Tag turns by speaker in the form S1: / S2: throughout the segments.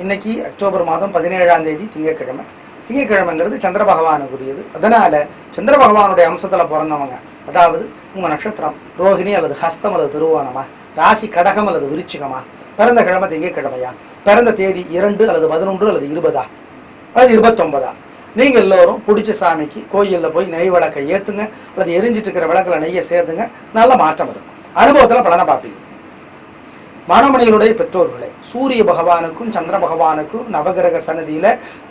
S1: இன்னைக்கு அக்டோபர் மாதம் 17ஆம் தேதி திங்கட்கிழமை. திங்கட்கிழமைங்கிறது சந்திர பகவானுக்குரியது. அதனால சந்திர பகவானுடைய அம்சத்தில் பிறந்தவங்க, அதாவது உங்கள் நட்சத்திரம் ரோகிணி அல்லது ஹஸ்தம் அல்லது திருவோணமா, ராசி கடகம் அல்லது விருச்சிகமா, பிறந்த கிழமை திங்கட்கிழமையா, பிறந்த தேதி 2 அல்லது 11 அல்லது 20 அல்லது 29, நீங்கள் எல்லோரும் பிடிச்ச சாமிக்கு கோயிலில் போய் நெய் விளக்கை ஏற்றுங்க அல்லது எரிஞ்சிட்டு இருக்கிற விளக்கில் நெய்யை சேர்த்துங்க. நல்ல மாற்றம் இருக்கும். அனுபவத்தில் பலனை பார்ப்பீங்க. மணமணிகளுடைய பெற்றோர்களே, சூரிய பகவானுக்கும் சந்திர பகவானுக்கும் நவகிரக சன்னதியில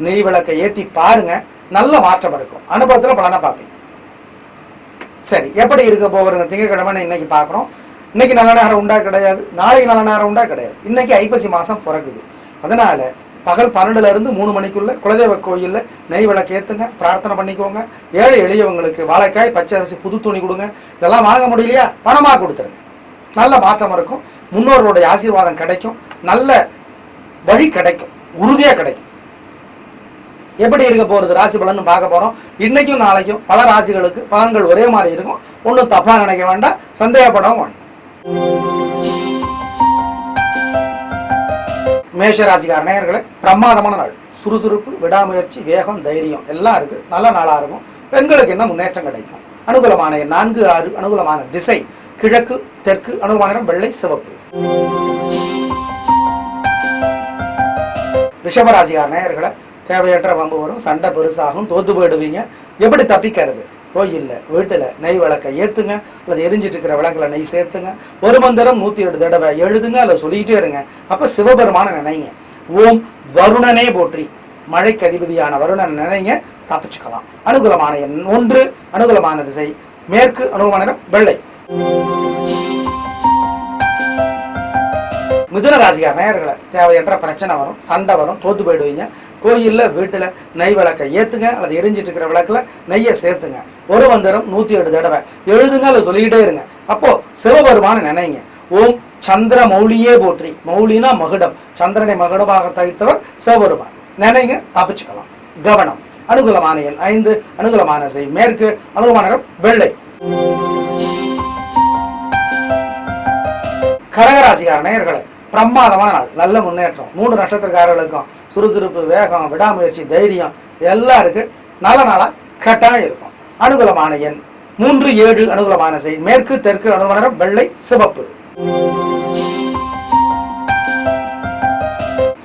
S1: நெய் விளக்கை ஏற்றி பாருங்க. நல்ல மாற்றம் இருக்கும். அனுபவத்தில் பலனை பார்ப்பீங்க. சரி, எப்படி இருக்க போகிறங்க திங்கட்கிழமை இன்னைக்கு பார்க்குறோம். இன்னைக்கு நல்ல நேரம் உண்டா கிடையாது, நாளைக்கு நல்ல நேரம் உண்டா கிடையாது. இன்னைக்கு ஐப்பசி மாதம் பிறக்குது. அதனால பகல் 12ல இருந்து 3 மணிக்குள்ள குலதெய்வ கோயிலில் நெய் விளக்கு ஏற்றுங்க, பிரார்த்தனை பண்ணிக்கோங்க. ஏழை எளியவங்களுக்கு வாழைக்காய், பச்சை அரிசி, புது துணி கொடுங்க. இதெல்லாம் வாங்க முடியலையா, பணமாக கொடுத்துருங்க. நல்ல மாற்றம் இருக்கும். முன்னோர்களுடைய ஆசீர்வாதம் கிடைக்கும். நல்ல வழி கிடைக்கும், உறுதியாக கிடைக்கும். எப்படி இருக்க போகிறது ராசி பலன்னு பார்க்க போகிறோம். இன்னைக்கும் நாளைக்கும் பல ராசிகளுக்கு பலன்கள் ஒரே மாதிரி இருக்கும். ஒன்றும் தப்பாக நினைக்க வேண்டாம், சந்தேகப்படவும் வேண்டாம். மேஷ ராசிக்கார நேயர்களே, பிரமாதமான நாள். சுறுசுறுப்பு, விடாமுயற்சி, வேகம், தைரியம் எல்லாம் இருக்கு. நல்ல நாளாக இருக்கும். பெண்களுக்கு என்ன முன்னேற்றம் கிடைக்கும். அனுகூலமான 4, 6, அனுகூலமான திசை கிழக்கு, தெற்கு, அனுகூலமான நிறம் வெள்ளை, சிவப்பு. ரிஷபராசிக்கார நேயர்களை, தேவையற்ற வம்பு வரும், சண்டை பெருசாகும், தோத்து போயிடுவீங்க. எப்படி தப்பிக்கிறது? கோயிலில் வீட்டில் நெய் விளக்கை ஏற்றுங்க அல்லது எரிஞ்சிட்டு இருக்கிற விளக்கில் நெய் சேர்த்துங்க. ஒரு மந்திரம் 108 தடவை எழுதுங்க அல்லது சொல்லிக்கிட்டே இருங்க. அப்போ சிவபெருமான நினைங்க. ஓம் வருணனே போற்றி, மழைக்கு அதிபதியான வருணன் நினைங்க, தப்பிச்சுக்கலாம். அனுகூலமான எண் 1, அனுகூலமான திசை மேற்கு, அனுகூலமான நிறம் வெள்ளை. மிதுன ராசிக்கார நேயர்களை, தேவையற்ற பிரச்சனை வரும், சண்டை வரும், தோத்து போயிடுவீங்க. கோயிலில் வீட்டில் நெய் விளக்கை ஏற்றுங்க அல்லது எரிஞ்சிட்டு இருக்கிற விளக்கில் நெய்யை சேர்த்துங்க. ஒரு மந்திரம் 108 தடவை எழுதுங்க அல்லது சொல்லிக்கிட்டே இருங்க. அப்போ சிவபெருமான நினைங்க. ஓம் சந்திர மௌலியே போற்றி, மௌலினா மகுடம், சந்திரனை மகுடமாக தகித்தவர் சிவபெருமான் நினைங்க, தப்பிச்சுக்கலாம். கவனம். அனுகூலமான எண் 5, அனுகூலமான திசை மேற்கு, அனுகூலமான நிறம் வெள்ளை. கடகராசிக்கார நேயர்களை, பிரமாதமான நாள். நல்ல முன்னேற்றம். 3 நட்சத்திரக்காரர்களுக்கும் சுறுசுறுப்பு, வேகம், விடாமுயற்சி, தைரியம் எல்லாம் இருக்கு. நல்ல நாளா கட்டாயம் இருக்கும். அனுகூலமான எண் 3, 7, அனுகூலமான திசை மேற்கு, தெற்கு, அனுகூலமான நிறம் வெள்ளை, சிவப்பு.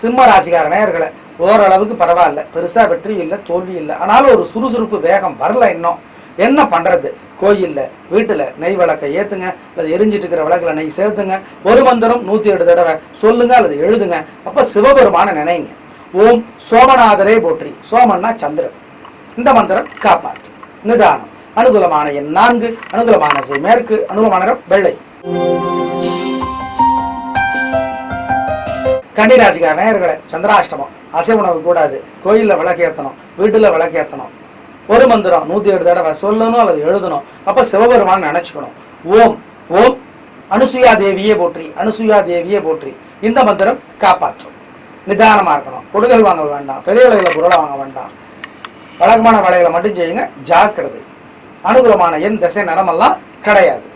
S1: சிம்ம ராசிக்கார நேயர்களை, ஓரளவுக்கு பரவாயில்ல, பெருசா வெற்றி இல்லை, தோல்வி இல்லை. ஆனாலும் ஒரு சுறுசுறுப்பு, வேகம் வரல. இன்னும் என்ன பண்றது? கோயிலில் வீட்டில் நெய் விளக்கை ஏற்றுங்க அல்லது எரிஞ்சிட்டு இருக்கிற விளக்கில் நெய் சேர்த்துங்க. ஒரு மந்திரம் 108 தடவை சொல்லுங்க அல்லது எழுதுங்க. அப்போ சிவபெருமான நினைங்க. ஓம் சோமநாதரே போற்றி, சோமன்னா சந்திரன். இந்த மந்திரம் காப்பாற்று. நிதானம். அனுகூலமான எண் 4, அனுகூலமான திசை மேற்கு, அனுகூலமான நிறம் வெள்ளை. கன்னிராசிக்கார நேயர்களை, சந்திராஷ்டமம். அசைவ உணவு கூடாது. கோயிலில் விளக்கு ஏற்றணும், வீட்டில் விளக்கு ஏற்றணும். ஒரு மந்திரம் 108 தடவை சொல்லணும் அல்லது எழுதணும். அப்ப சிவபெருமான் நினைச்சுக்கணும். ஓம் ஓம் அனுசுயா தேவியே போற்றி, அனுசுயா தேவியே போற்றி. இந்த மந்திரம் காப்பாற்றும். நிதானமா இருக்கணும். கொடுக்கல் வாங்க வேண்டாம், பெரிய விலைகளை பொருளை வாங்க வேண்டாம். வழக்கமான வேலைகளை மட்டும் செய்யுங்க, ஜாக்கிரதை. அனுகூலமான எண், திசை, நிறமெல்லாம் கிடையாது.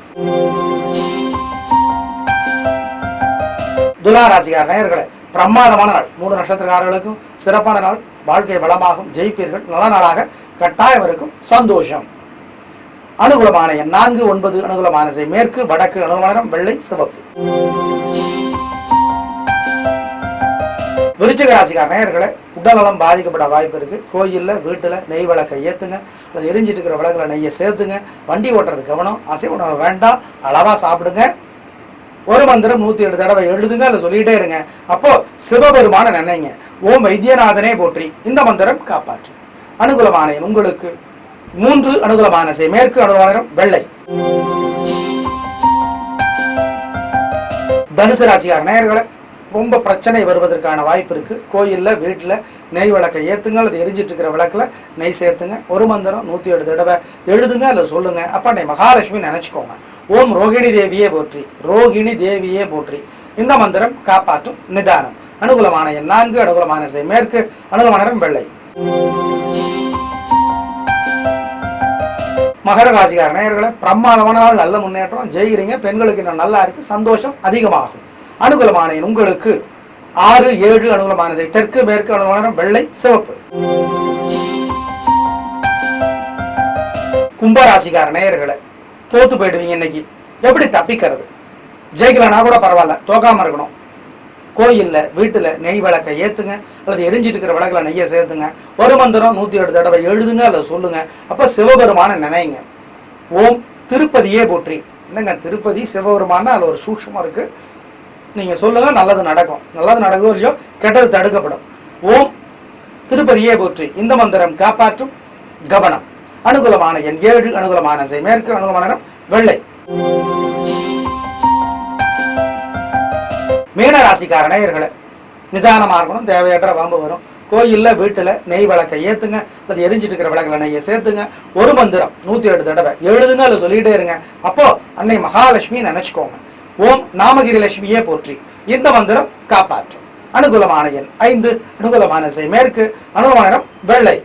S1: துலா ராசிக்கார நேயர்களை, பிரமாதமான நாள். 3 நட்சத்திரக்காரர்களுக்கும் சிறப்பான நாள். வாழ்க்கை வளமாகும், ஜெயிப்பீர்கள். நல்ல நாளாக கட்டாயம் இருக்கும். சந்தோஷம். அனுகூலமான எண் 4, 9, அனுகூலமான திசை மேற்கு, வடக்கு, அனுகூலமான நிறம் வெள்ளை, சிவப்பு. விருச்சிக ராசிக்கார நேயர்களை, உடல்நலம் பாதிக்கப்பட வாய்ப்பு இருக்கு. கோயிலில் வீட்டில் நெய் விளக்கை ஏற்றுங்க அல்லது எரிஞ்சிட்டு இருக்கிற விளக்கில் நெய்யை சேர்த்துங்க. வண்டி ஓட்டுறது கவனம். அசைவ உணவு வேண்டாம், அளவா சாப்பிடுங்க. ஒரு மந்திரம் 108 தடவை எழுதுங்க அல்லது சொல்லிட்டே இருங்க. அப்போ சிவபெருமான நினைங்க. ஓம் வைத்தியநாதனே போற்றி. இந்த மந்திரம் காப்பாற்று. அனுகூலமான எண் உங்களுக்கு 3, அனுகூலமான திசை மேற்கு, அனுகூலமான நிறம் வெள்ளை. தனுசு ராசிக்கார நேயர்களை, ரொம்ப பிரச்சனை வருவதற்கான வாய்ப்பு இருக்கு. கோயிலில் வீட்டில் நெய் விளக்கை ஏற்றுங்க அல்லது எரிஞ்சிட்டு இருக்கிற விளக்கில் நெய் சேர்த்துங்க. ஒரு மந்திரம் 108 தடவை எழுதுங்க அல்லது சொல்லுங்க. அப்ப நீ மகாலட்சுமி நினைச்சுக்கோங்க. ஓம் ரோகிணி தேவியே போற்றி, ரோகிணி தேவியே போற்றி. இந்த மந்திரம் காப்பாற்றும். நிதானம். அனுகூலமான எண் 4, அனுகூலமான திசை மேற்கு, அனுகூலமான நிறம் வெள்ளை. மகர ராசிக்கார நேயர்களை, பிரமாதமான நாள். நல்ல முன்னேற்றம், ஜெயிக்கிறீங்க. பெண்களுக்கு இன்னும் நல்லா இருக்கு. சந்தோஷம் அதிகமாகும். அனுகூலமான எண் உங்களுக்கு 6, 7 அனுகூலமான திசை தெற்கு, மேற்கு அனுகூலமான நிறம் வெள்ளை, சிவப்பு. கும்பராசிக்கார நேயர்களை தோத்து போயிடுவீங்க. இன்னைக்கு எப்படி தப்பிக்கிறது? ஜெயிக்கலனா கூட பரவாயில்ல, தோக்காம இருக்கணும். கோயில்ல வீட்டுல நெய் விளக்கை ஏத்துங்க, அல்லது எரிஞ்சிட்டு இருக்கிற விளக்குல நெய்யை சேர்த்துங்க. ஒரு மந்திரம் 108 தடவை எழுதுங்க அல்லது சொல்லுங்க. அப்ப சிவபெருமான நினைங்க. ஓம் திருப்பதியே போற்றி. என்னங்க திருப்பதி சிவபெருமான அதுல ஒரு சூக்ஷமா இருக்கு. நீங்க சொல்லுங்க, நல்லது நடக்கும். நல்லது நடக்குதோ இல்லையோ, கெட்டது தடுக்கப்படும். ஓம் திருப்பதியே போற்றி. இந்த மந்திரம் காப்பாற்றும். கவனம். அனுகூலமான எண் 7, அனுகூலமான திசை மேற்கு, அனுகூலமான நிறம் வெள்ளை. மீனராசிக்கார நேயர்களை நிதானமா இருக்கணும். தேவையற்ற வம்பு வரும். கோயில்ல வீட்டுல நெய் விளக்கை ஏத்துங்க, அல்லது எரிஞ்சிட்டு இருக்கிற விளக்குல நெய்யை சேர்த்துங்க. ஒரு மந்திரம் 108 தடவை எழுதுங்க அல்லது சொல்லிட்டே இருங்க. அப்போ அன்னை மகாலட்சுமி நினைச்சுக்கோங்க. ஓம் நாமகிரி லட்சுமியே போற்றி. இந்த மந்திரம் காப்பாற்றும். அனுகூலமான எண் 5, அனுகூலமான திசை மேற்கு, அனுகூலமான நிறம் வெள்ளை.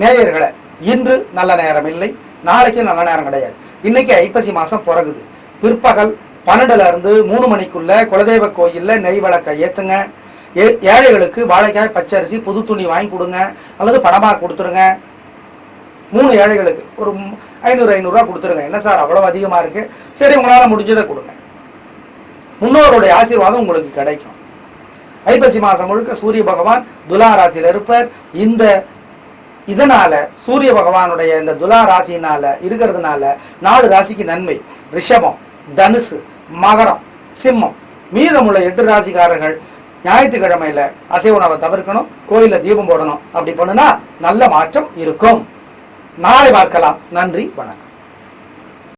S1: நேயர்களை இன்று நல்ல நேரம் இல்லை, நாளைக்கு நல்ல நேரம் கிடையாது. இன்னைக்கு ஐப்பசி மாசம் பிறகுது. பிற்பகல் 12ல இருந்து 3 மணிக்குள்ள குலதெய்வ கோயில்ல நெய் விளக்கை ஏத்துங்க. ஏழைகளுக்கு வாழைக்காய், பச்சரிசி, புது துணி வாங்கி கொடுங்க அல்லது பணமா கொடுத்துருங்க. 3 ஏழைகளுக்கு ஒரு 500 ரூபா கொடுத்துருங்க. என்ன சார் அவ்வளவு அதிகமா இருக்கு? சரி, உங்களால முடிஞ்சதை கொடுங்க. முன்னோருடைய ஆசீர்வாதம் உங்களுக்கு கிடைக்கும். ஐப்பசி மாசம் முழுக்க சூரிய பகவான் துலா ராசியில இருப்பார். இதனால சூரிய பகவானுடைய இந்த துலா ராசினால இருக்கிறதுனால 4 ராசிக்கு நன்மை. ரிஷபம், தனுசு, மகரம், சிம்மம். மீதமுள்ள 8 ராசிக்காரர்கள் ஞாயிற்றுக்கிழமையில அசைவ உணவை தவிர்க்கணும், கோயில்ல தீபம் போடணும். அப்படி பண்ணுனா நல்ல மாற்றம் இருக்கும். நாளை பார்க்கலாம். நன்றி, வணக்கம்.